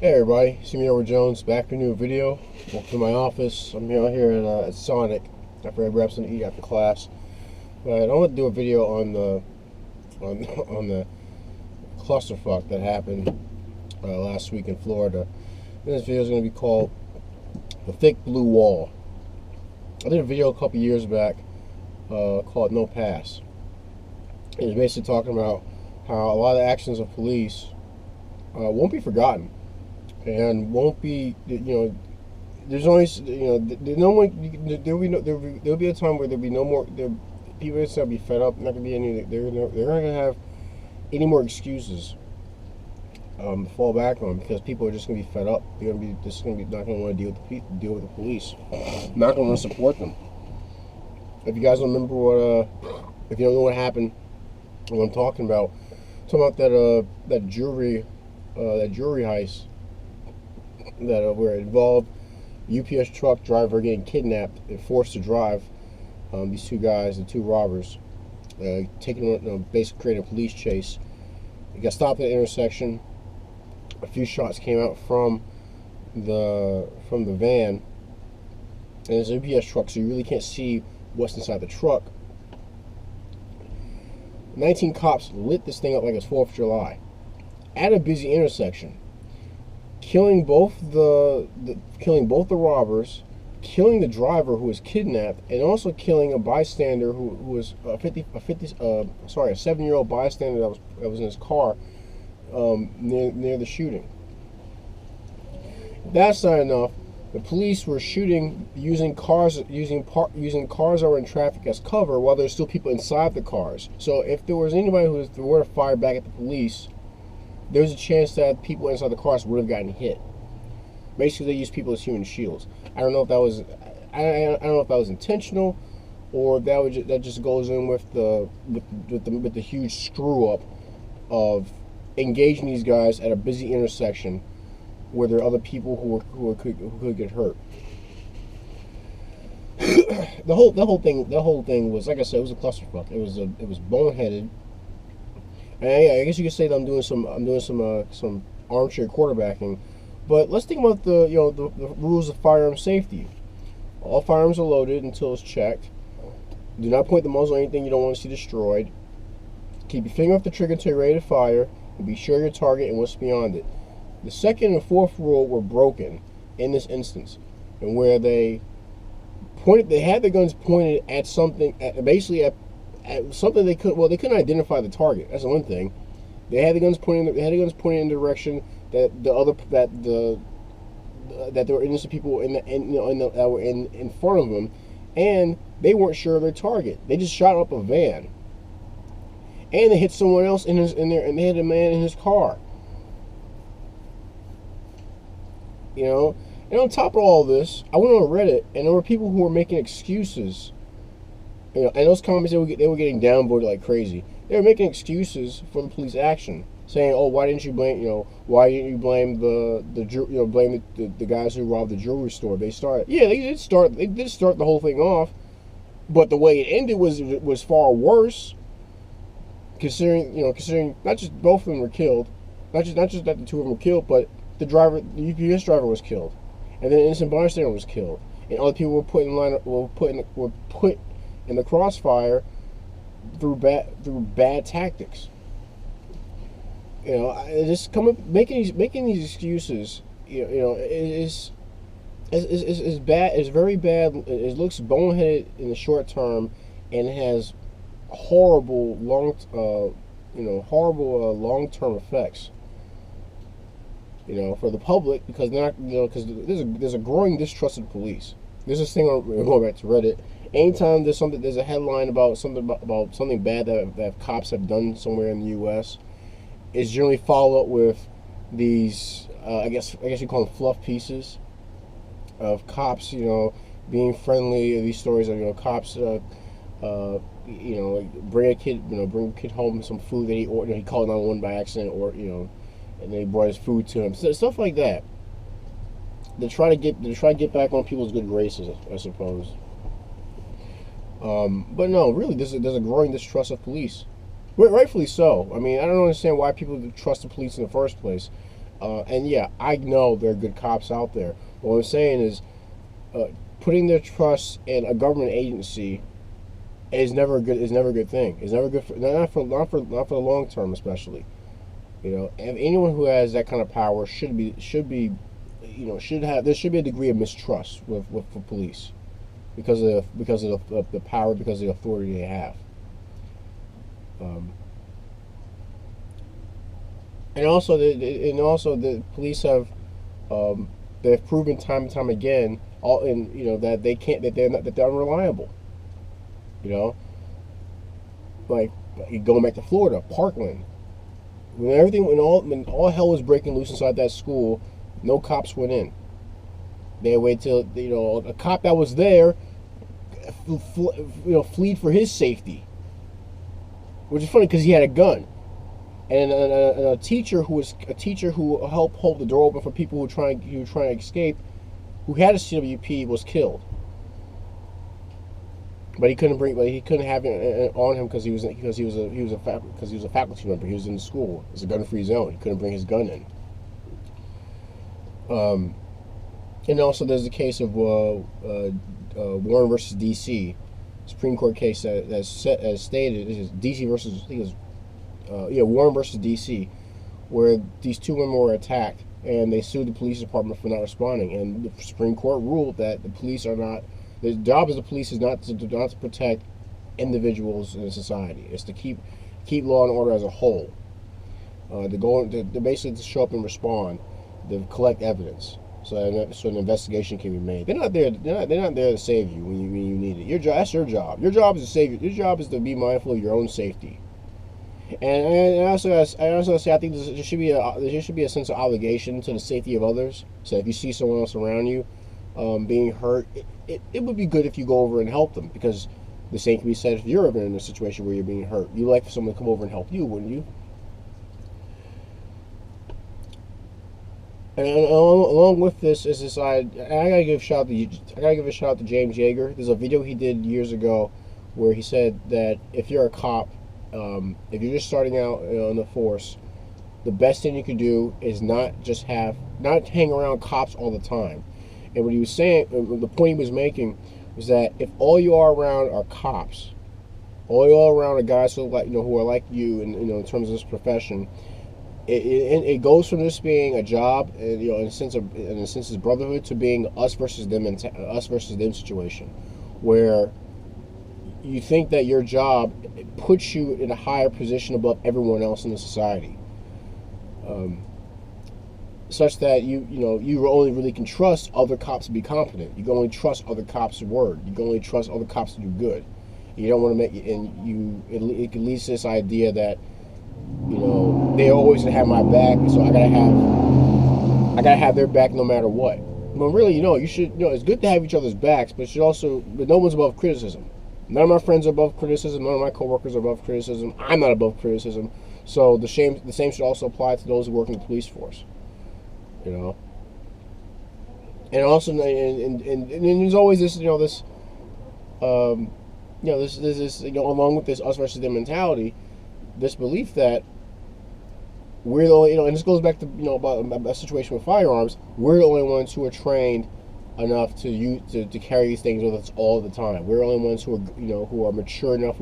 Hey everybody, Simeon Jones back with a new video. Welcome to my office. I'm here at Sonic after I grab something to eat after class. But I want to do a video on the on the clusterfuck that happened last week in Florida. This video is going to be called "The Thick Blue Wall." I did a video a couple years back called "No Pass." It was basically talking about how a lot of the actions of police won't be forgotten. And won't be, there's only, no one, there'll be a time where there'll be no more, people are going to be fed up, not going to be any, they're not going to have any more excuses to fall back on, because people are just going to be fed up. They're going to be, just going to be, not going to want to deal with the police, not going to want to support them. If you guys don't remember if you don't know what happened, what I'm talking about that jewelry heist, that were involved UPS truck driver getting kidnapped and forced to drive these two guys, the two robbers, taking basically creating a police chase. He got stopped at the intersection. A few shots came out from the van, and it's a UPS truck, so you really can't see what's inside the truck. 19 cops lit this thing up like it's 4th of July at a busy intersection, killing both the robbers, killing the driver who was kidnapped, and also killing a bystander who was a 7-year-old bystander that was in his car near the shooting. If that's not enough, the police were shooting using cars that were in traffic as cover while there's still people inside the cars. So if there was anybody who were to fire back at the police, there's a chance that people inside the cars would have gotten hit. Basically, they used people as human shields. I don't know if that was, I don't know if that was intentional, or if that just goes in with the huge screw up of engaging these guys at a busy intersection where there are other people who could get hurt. The whole thing was, like I said, it was a clusterfuck. It was boneheaded. And I guess you could say that I'm doing some armchair quarterbacking, but let's think about the rules of firearm safety. All firearms are loaded until it's checked. Do not point the muzzle at anything you don't want to see destroyed. Keep your finger off the trigger until you're ready to fire, and be sure your target and what's beyond it. The second and fourth rule were broken in this instance, and where they had their guns pointed at something, basically at something they couldn't identify the target. That's the one thing. They had the guns pointing in the direction that that there were innocent people that were in front of them, and they weren't sure of their target. They just shot up a van, and they hit someone else and they hit a man in his car. And on top of all this, I went on Reddit, and there were people who were making excuses. And those comments, they were getting downvoted like crazy. They were making excuses for the police action, saying, "Oh, why didn't you blame blame the guys who robbed the jewelry store?" They did start the whole thing off, but the way it ended was far worse. Considering not just both of them were killed, not just that the two of them were killed, but the UPS driver was killed, and then an innocent bystander was killed, and other people were put in the crossfire through bad tactics. Just making these excuses, is bad. It's very bad. It looks boneheaded in the short term, and it has horrible long-term effects. For the public, because there's a growing distrust of the police. There's this thing going back to Reddit. Anytime there's a headline about something bad that cops have done somewhere in the U.S., it's generally followed up with these I guess you call them fluff pieces of cops being friendly. These stories of cops bring a kid home some food that he ordered. He called 911 by accident, or and they brought his food to him. So, stuff like that. They try to get back on people's good graces, I suppose. But no, really, there's a growing distrust of police. Rightfully so. I mean, I don't understand why people trust the police in the first place. And yeah, I know there are good cops out there. What I'm saying is, putting their trust in a government agency is never a good thing. It's never good for not for the long term, especially. And anyone who has that kind of power should be there should be a degree of mistrust with the police because of the power, because of the authority they have. And also the police have they've proven time and time again that they're unreliable. Like going back to Florida, Parkland, when all hell was breaking loose inside that school, no cops went in. They waited till a cop that was there fled for his safety, which is funny because he had a gun. And a teacher who helped hold the door open for people who were trying to escape, who had a CWP, was killed. But he couldn't have it on him because he was a faculty member. He was in the school. It's a gun-free zone. He couldn't bring his gun in. And also there's the case of Warren versus D.C. Supreme Court case that stated this is D.C. versus Warren versus D.C., where these two women were attacked and they sued the police department for not responding. And the Supreme Court ruled that the job of the police is not to protect individuals in a society. It's to keep law and order as a whole. They're basically to show up and respond, to collect evidence, so an investigation can be made. They're not there to save you when you need it. That's your job. Your job is to save you. Your job is to be mindful of your own safety. And I also say I think there should be a sense of obligation to the safety of others. So if you see someone else around you being hurt, it would be good if you go over and help them, because the same can be said if you're ever in a situation where you're being hurt. You'd like for someone to come over and help you, wouldn't you? And along with this is this I gotta give a shout out to James Yeager. There's a video he did years ago where he said that if you're a cop, if you're just starting out in the force, the best thing you can do is not hang around cops all the time. And what he was saying, the point he was making, was that if all you are around are cops, all you are around are guys who are like you, in terms of this profession, it goes from this being a job, in a sense of brotherhood, to being us versus them situation, where you think that your job puts you in a higher position above everyone else in the society, such that you only really can trust other cops to be competent. You can only trust other cops' word. You can only trust other cops to do good. You don't want to it leads to this idea that they're always gonna have my back, so I gotta have their back no matter what. But really, you should, it's good to have each other's backs, but no one's above criticism. None of my friends are above criticism. None of my coworkers are above criticism. I'm not above criticism. So the same should also apply to those who work in the police force. And also, and there's always this, along with this us versus them mentality, this belief that we're the only, and this goes back to, about a situation with firearms. We're the only ones who are trained enough to carry these things with us all the time. We're the only ones who are mature enough.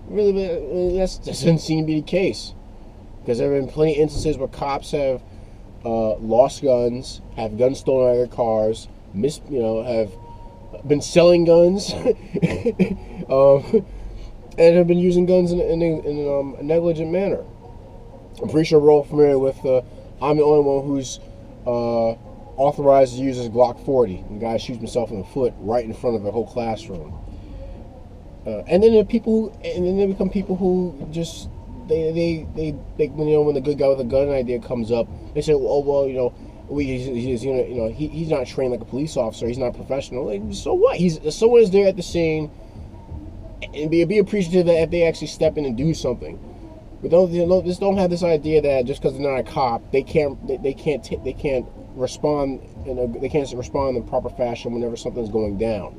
Really, that doesn't seem to be the case, because there have been plenty of instances where cops have lost guns, have guns stolen out of their cars, have been selling guns, and have been using guns in a negligent manner. I'm pretty sure we're all familiar with I'm the only one who's authorized to use his Glock 40. And the guy shoots himself in the foot right in front of the whole classroom. And then there become people who just they when the good guy with a gun idea comes up, they say, he's not trained like a police officer. He's not professional. Like, so what? Someone is there at the scene, and be appreciative that if they actually step in and do something. But don't have this idea that just because they're not a cop, they can't respond in the proper fashion whenever something's going down.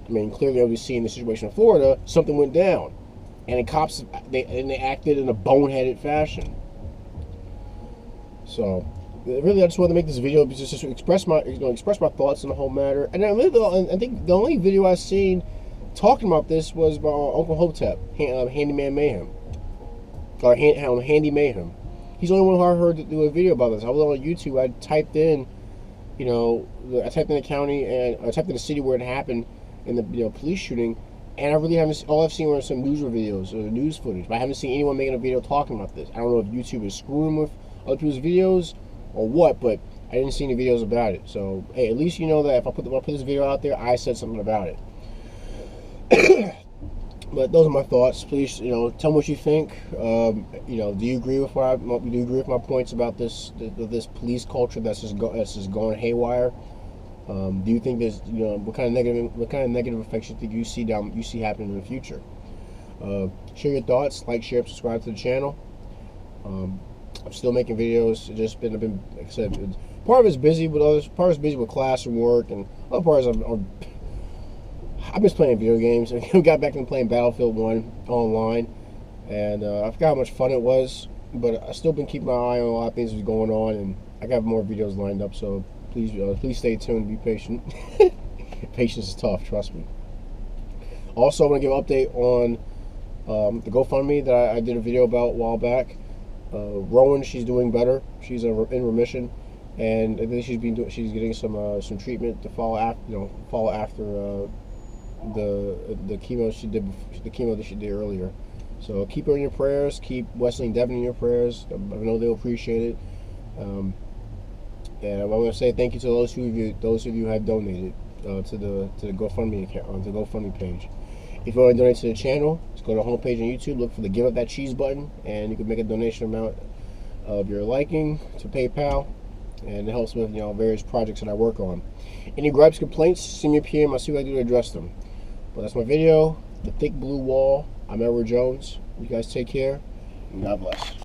I mean, clearly, as we see in the situation in Florida, something went down, and the cops they acted in a boneheaded fashion. So really, I just wanted to make this video just to express my express my thoughts on the whole matter. And I think the only video I've seen talking about this was about Uncle Hotep, Handyman Mayhem, or Handy Mayhem. He's the only one who I heard to do a video about this. I was on YouTube. I typed in, I typed in the county and I typed in the city where it happened in the police shooting, and I really haven't. All I've seen were some news videos or news footage, but I haven't seen anyone making a video talking about this. I don't know if YouTube is screwing with other people's videos or what, but I didn't see any videos about it. So hey, at least you know that if I put this video out there, I said something about it. But those are my thoughts. Please, tell me what you think. Do you agree with my points about this police culture that's just going haywire? Do you think there's what kind of negative effects you see happening in the future? Share your thoughts. Like, share, subscribe to the channel. I'm still making videos. I've been, like I said, part of it's busy with others. Part of it's busy with class and work, and other parts I've been playing video games. I got back into playing Battlefield 1 online, and I forgot how much fun it was. But I've still been keeping my eye on a lot of things that's going on, and I got more videos lined up. So please stay tuned. Be patient. Patience is tough. Trust me. Also, I want to give an update on the GoFundMe that I did a video about a while back. Rowan, she's doing better. She's in remission, and I think she's getting some treatment to follow after the chemo that she did earlier. So keep her in your prayers. Keep Wesley and Devin in your prayers. I know they'll appreciate it. And I want to say thank you to those of you who have donated to the GoFundMe account, the GoFundMe page. If you want to donate to the channel, just go to the homepage on YouTube, look for the Give Up That Cheese button, and you can make a donation amount of your liking to PayPal, and it helps with various projects that I work on. Any gripes, complaints, send me a PM. I'll see what I do to address them. But that's my video. The Thick Blue Wall. I'm Edward Jones. You guys take care, and God bless.